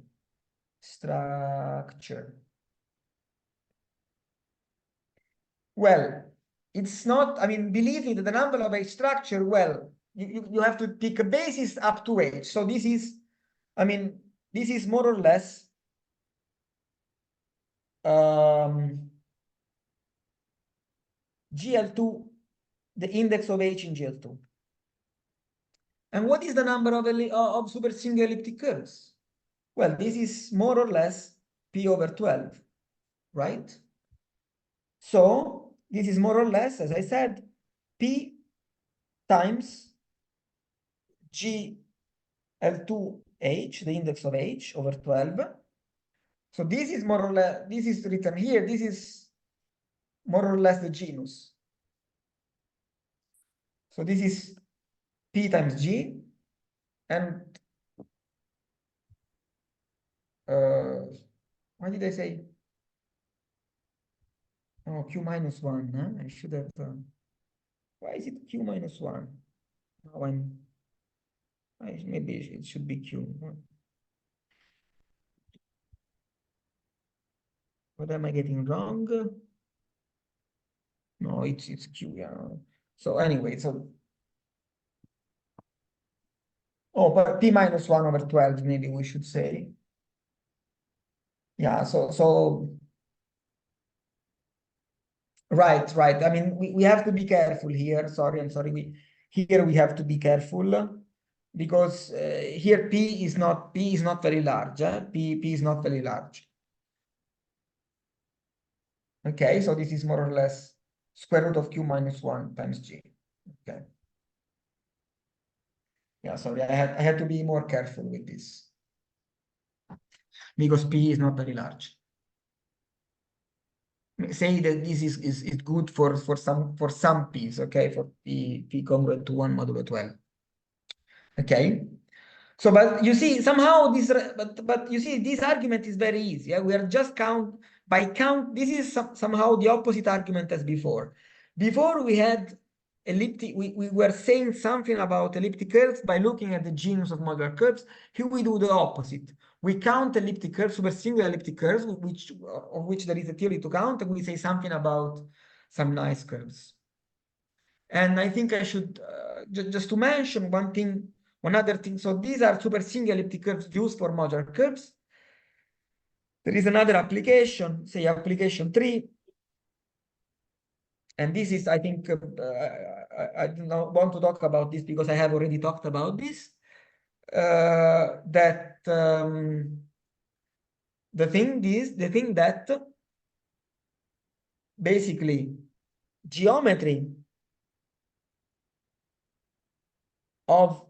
[SPEAKER 3] Well, it's not, I mean, believe me that the number of H structure, well, you have to pick a basis up to H. So this is, I mean, this is more or less GL2, the index of H in GL2. And what is the number of supersingular elliptic curves? Well, this is more or less P over 12, right? So this is more or less, as I said, P times GL2H, the index of H over 12. So this is more or less, this is written here, this is more or less the genus. So this is P times G, and what did I say? Oh, Q minus 1, huh? I should have, why is it Q minus 1? Now maybe it should be Q. What am I getting wrong? No, it's Q, yeah. So anyway, so but P minus 1 over 12, maybe we should say. Yeah, so right. I mean, we have to be careful here. I'm sorry. Here we have to be careful because here P is not very large. P is not very large. Okay, so this is more or less square root of Q minus 1 times G. Okay. Yeah, sorry, I had to be more careful with this because P is not very large. Say that this is good for some P's, okay, for P congruent to 1 modulo 12. Okay. So, but you see, somehow this, but you see, this argument is very easy. Yeah? We are just this is somehow the opposite argument as before. Before we had elliptic, we were saying something about elliptic curves by looking at the genus of modular curves. Here we do the opposite. We count elliptic curves, supersingular elliptic curves, of which there is a theory to count, and we say something about some nice curves. And I think I should just to mention one other thing. So these are supersingular elliptic curves used for modular curves. There is another application, say application 3. And this is, I think, I don't want to talk about this because I have already talked about this. The thing that basically geometry of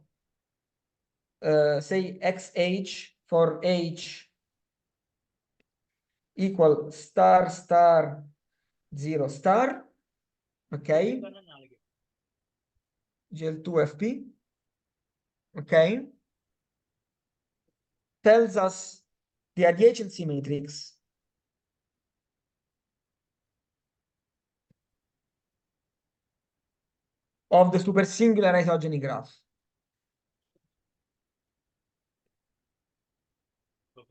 [SPEAKER 3] say xh for h equal star 0 star, okay, GL2FP, okay, tells us the adjacency matrix of of the supersingular isogeny graph.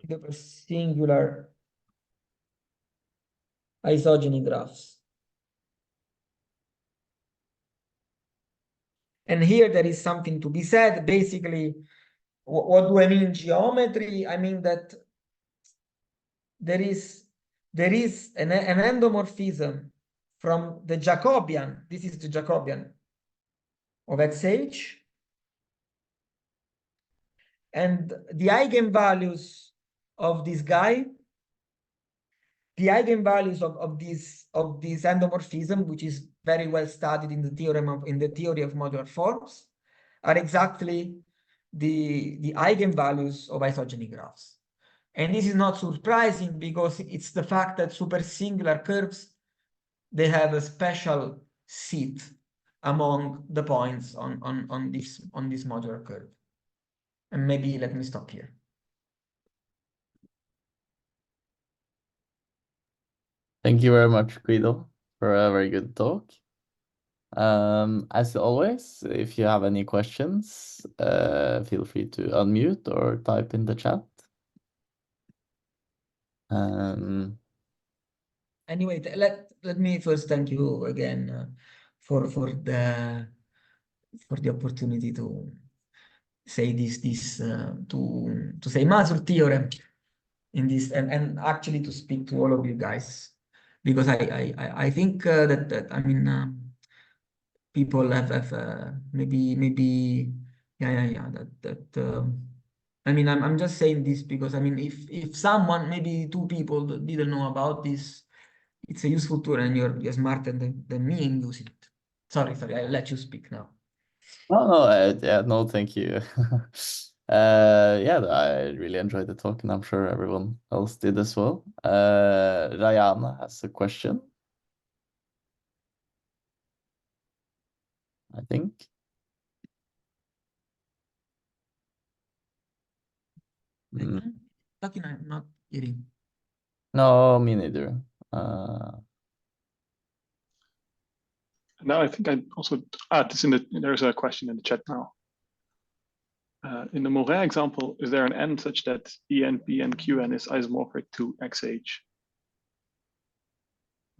[SPEAKER 3] The singular isogeny graphs. And here there is something to be said. Basically, what do I mean geometry? I mean that there is an endomorphism from the Jacobian. This is the Jacobian of XH. And the eigenvalues of this guy, the eigenvalues of this endomorphism, which is very well studied in the theory of modular forms, are exactly the eigenvalues of isogeny graphs. And this is not surprising because it's the fact that supersingular curves, they have a special seat among the points on this modular curve. And maybe let me stop here.
[SPEAKER 1] Thank you very much, Guido, for a very good talk. As always, if you have any questions, feel free to unmute or type in the chat.
[SPEAKER 3] Anyway, let me first thank you again for the opportunity to say to say Mazur theorem in this and actually to speak to all of you guys, because I think that I mean people have maybe I mean I'm just saying this because I mean if someone, maybe two people didn't know about this, it's a useful tool and you're smarter than me in using it. Sorry, I'll let you speak now.
[SPEAKER 1] No, yeah, no, thank you. Yeah, I really enjoyed the talk, and I'm sure everyone else did as well. Rayana has a question, I think.
[SPEAKER 3] Talking, I'm not hearing.
[SPEAKER 1] No, me neither.
[SPEAKER 2] Now I think I also add this there's a question in the chat now. In the Morin example, is there an n such that En, Pn, Qn is isomorphic to XH?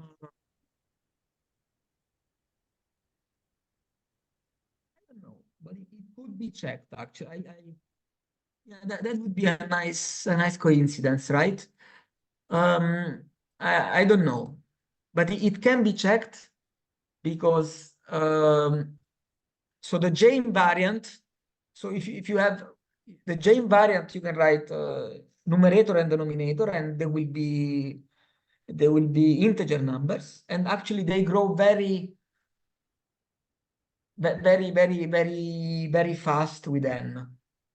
[SPEAKER 3] I don't know, but it could be checked actually. Yeah, that would be a nice coincidence, right? I don't know, but it can be checked because so the J invariant. So if you have the J invariant, you can write numerator and denominator, and there will be integer numbers, and actually they grow very fast with n.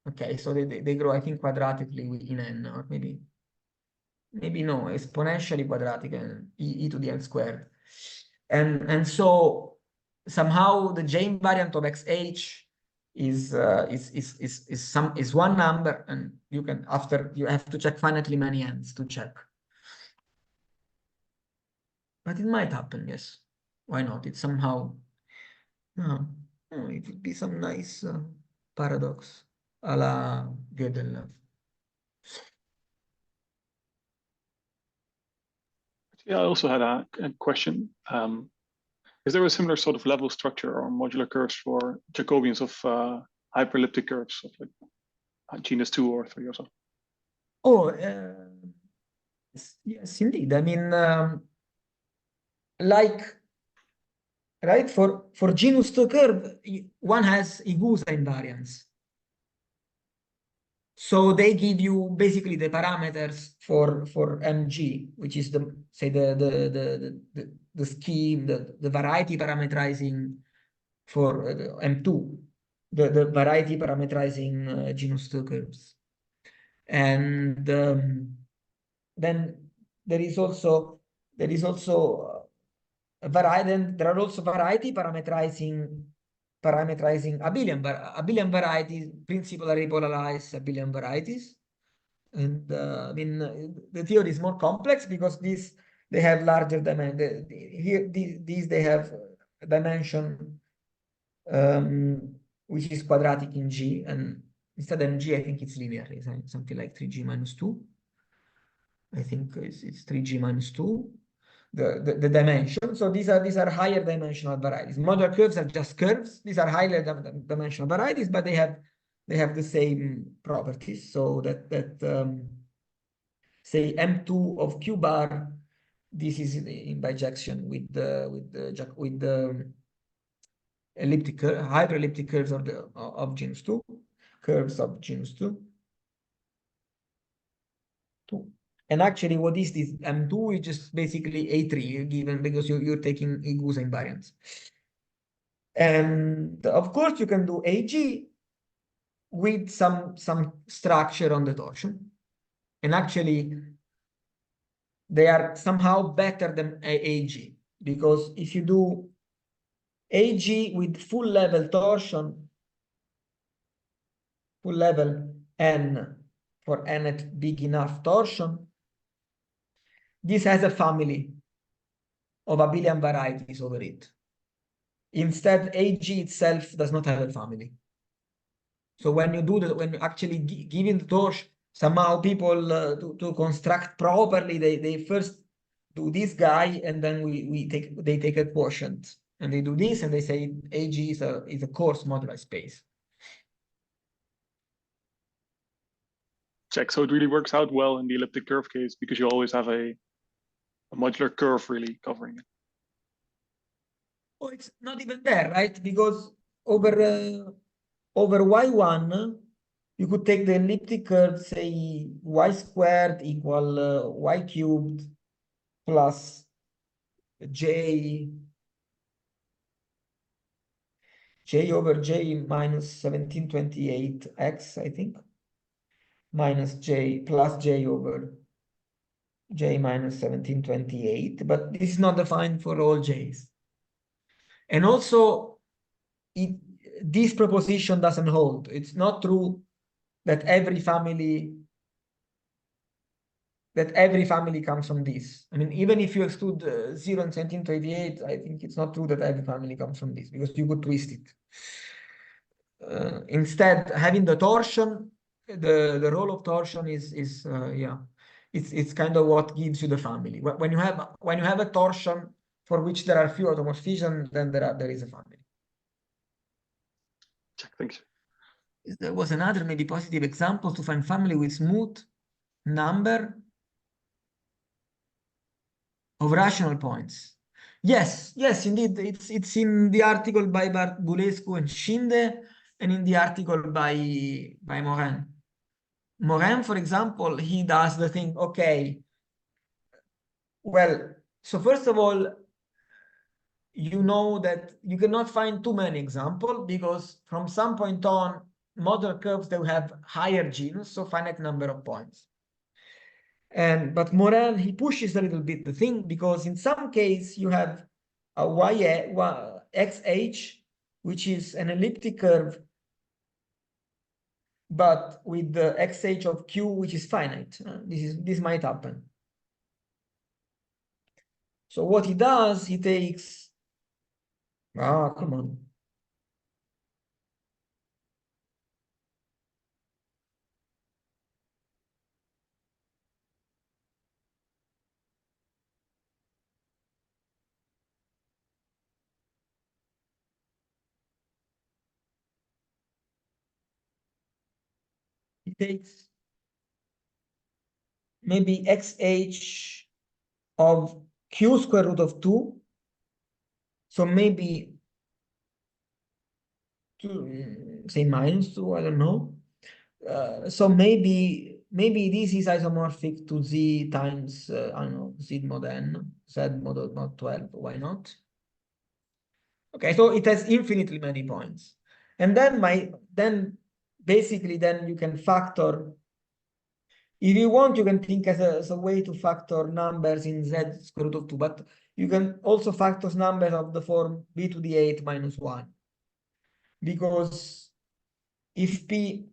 [SPEAKER 3] Okay, so they grow, I think, quadratically in n, or maybe no, exponentially quadratic, and e to the n squared. And so somehow the J invariant of XH is one number, and you have to check finitely many n's to check. But it might happen, yes. Why not? It's somehow it would be some nice paradox a la Gödel.
[SPEAKER 2] Yeah, I also had a question. Is there a similar sort of level structure or modular curves for Jacobians of hyperelliptic curves of like genus 2 or 3 or so?
[SPEAKER 3] Oh, yes, indeed. I mean, like, right, for genus 2 curve, one has Igusa invariance. So they give you basically the parameters for MG, which is the scheme, the variety parametrizing for M2, the variety parametrizing genus 2 curves. And then there is also a variety. Then there are also variety parametrizing abelian varieties, principally polarized abelian varieties. And I mean, the theory is more complex because they have larger dimension. Here, these they have dimension which is quadratic in G, and instead of G, I think it's linear. It's something like 3G minus 2. I think it's 3G minus 2, the dimension. So these are higher dimensional varieties. Modular curves are just curves. These are higher dimensional varieties, but they have the same properties. So that say M2 of Q bar, this is in bijection with the elliptic hyperelliptic curves of genus 2, curves of genus 2. And actually, what is this M2 is just basically A3 given because you're taking Igusa invariants. And of course, you can do AG with some structure on the torsion. And actually, they are somehow better than AG, because if you do AG with full level torsion, full level N for N at big enough torsion, this has a family of abelian varieties over it. Instead, AG itself does not have a family. So when you actually give the torsion, somehow people to construct properly, they first do this guy, and then they take a quotient, and they do this, and they say AG is a coarse moduli space.
[SPEAKER 2] Check. So it really works out well in the elliptic curve case because you always have a modular curve really covering it.
[SPEAKER 3] Oh, it's not even there, right? Because over y1, you could take the elliptic curve, say y squared equal y cubed plus j over j minus 1728x, I think, minus j plus j over j minus 1728, but this is not defined for all j's. And also, this proposition doesn't hold. It's not true that every family comes from this. I mean, even if you exclude 0 and 1728, I think it's not true that every family comes from this, because you could twist it. Instead, having the torsion, the role of torsion is it's kind of what gives you the family. When you have a torsion for which there are few automorphisms, then there is a family.
[SPEAKER 2] Check. Thanks.
[SPEAKER 3] There was another maybe positive example to find family with smooth number of rational points. Yes, indeed. It's in the article by Bulescu and Schinde, and in the article by Morin. Morin, for example, he does the thing, okay, well, so first of all, you know that you cannot find too many examples, because from some point on, modular curves, they will have higher genus, so finite number of points. But Morin, he pushes a little bit the thing, because in some case you have a xh, which is an elliptic curve, but with the xh of q, which is finite. This might happen. So what he does, he takes, come on. He takes maybe xh of q square root of 2. So maybe say minus 2, I don't know. So maybe this is isomorphic to z times, I don't know, z mod n, z mod 12, why not? Okay, so it has infinitely many points. And then basically you can factor. If you want, you can think as a way to factor numbers in z square root of 2, but you can also factor numbers of the form b to the 8 minus 1. Because if p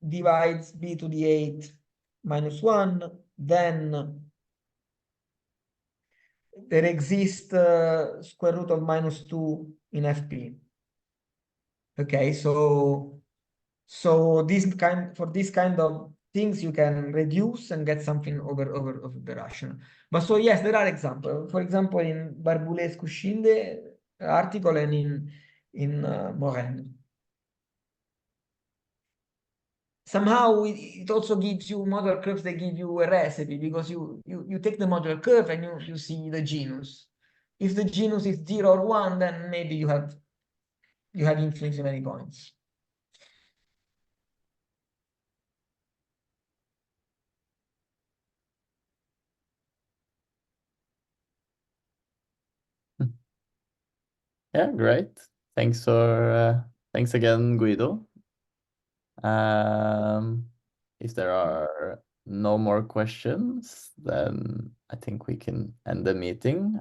[SPEAKER 3] divides b to the 8 minus 1, then there exists square root of minus 2 in fp. Okay, so for this kind of things you can reduce and get something over the rational. But so yes, there are examples. For example, in Barbulescu-Schinde article and in Morin. Somehow it also gives you modular curves. They give you a recipe because you take the modular curve and you see the genus. If the genus is 0 or 1, then maybe you have infinitely many points.
[SPEAKER 1] Yeah, great. Thanks again, Guido. If there are no more questions, then I think we can end the meeting.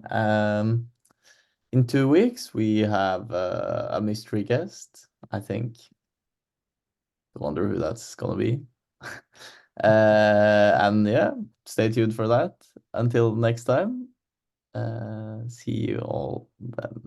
[SPEAKER 1] In 2 weeks, we have a mystery guest, I think. I wonder who that's gonna be. And yeah, stay tuned for that. Until next time, see you all then.